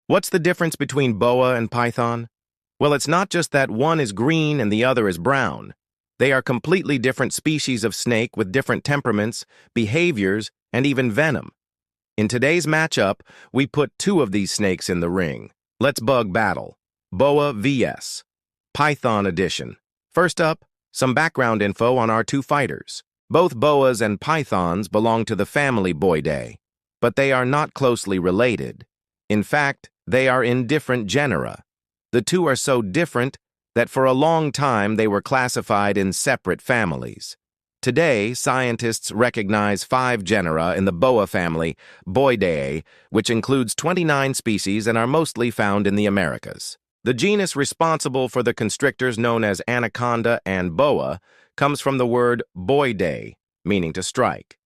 What's the difference between boa and python? Well, it's not just that one is green and the other is brown. They are completely different species of snake with different temperaments, behaviors, and even venom. In today's matchup, we put two of these snakes in the ring. Let's bug battle. Boa vs. Python edition. First up, some background info on our two fighters. Both boas and pythons belong to the family Boidae, but they are not closely related. In fact, they are in different genera. The two are so different that for a long time they were classified in separate families. Today, scientists recognize 5 genera in the boa family, Boidae, which includes 29 species and are mostly found in the Americas. The genus responsible for the constrictors known as anaconda and boa comes from the word boidae, meaning to strike,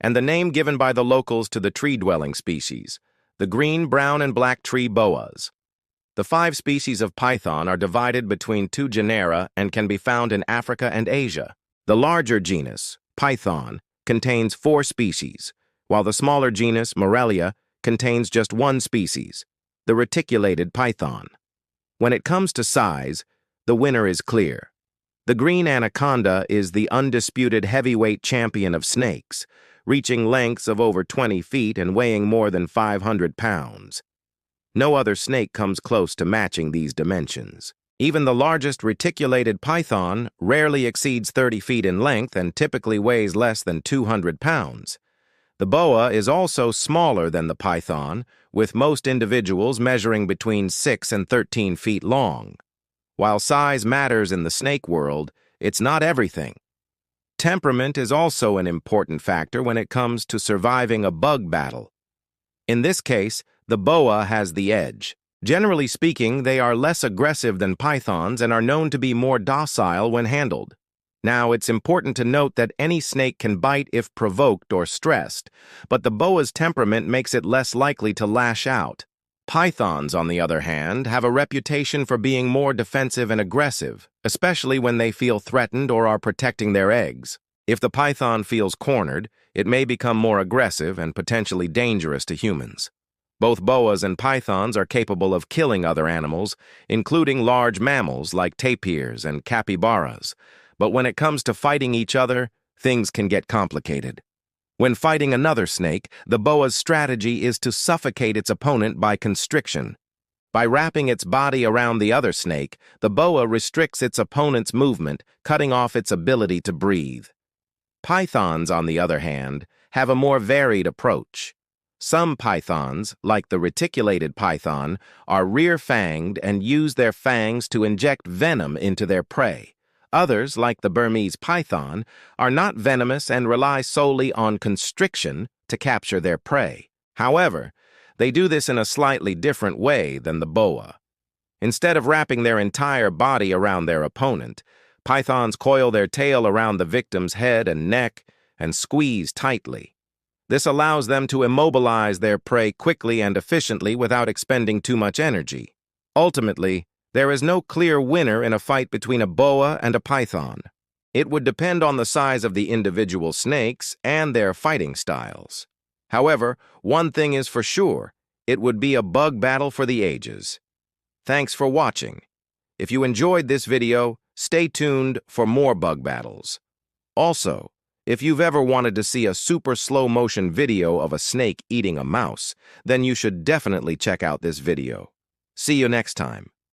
and the name given by the locals to the tree-dwelling species, the green, brown, and black tree boas. The 5 species of python are divided between 2 genera and can be found in Africa and Asia. The larger genus, Python, contains 4 species, while the smaller genus, Morelia, contains just 1 species, the reticulated python. When it comes to size, the winner is clear. The green anaconda is the undisputed heavyweight champion of snakes, reaching lengths of over 20 feet and weighing more than 500 pounds. No other snake comes close to matching these dimensions. Even the largest reticulated python rarely exceeds 30 feet in length and typically weighs less than 200 pounds. The boa is also smaller than the python, with most individuals measuring between 6 and 13 feet long. While size matters in the snake world, it's not everything. Temperament is also an important factor when it comes to surviving a bug battle. In this case, the boa has the edge. Generally speaking, they are less aggressive than pythons and are known to be more docile when handled. Now, it's important to note that any snake can bite if provoked or stressed, but the boa's temperament makes it less likely to lash out. Pythons, on the other hand, have a reputation for being more defensive and aggressive, especially when they feel threatened or are protecting their eggs. If the python feels cornered, it may become more aggressive and potentially dangerous to humans. Both boas and pythons are capable of killing other animals, including large mammals like tapirs and capybaras. But when it comes to fighting each other, things can get complicated. When fighting another snake, the boa's strategy is to suffocate its opponent by constriction. By wrapping its body around the other snake, the boa restricts its opponent's movement, cutting off its ability to breathe. Pythons, on the other hand, have a more varied approach. Some pythons, like the reticulated python, are rear-fanged and use their fangs to inject venom into their prey. Others, like the Burmese python, are not venomous and rely solely on constriction to capture their prey. However, they do this in a slightly different way than the boa. Instead of wrapping their entire body around their opponent, pythons coil their tail around the victim's head and neck and squeeze tightly. This allows them to immobilize their prey quickly and efficiently without expending too much energy. Ultimately, there is no clear winner in a fight between a boa and a python. It would depend on the size of the individual snakes and their fighting styles. However, one thing is for sure, it would be a bug battle for the ages. Thanks for watching. If you enjoyed this video, stay tuned for more bug battles. Also, if you've ever wanted to see a super slow-motion video of a snake eating a mouse, then you should definitely check out this video. See you next time.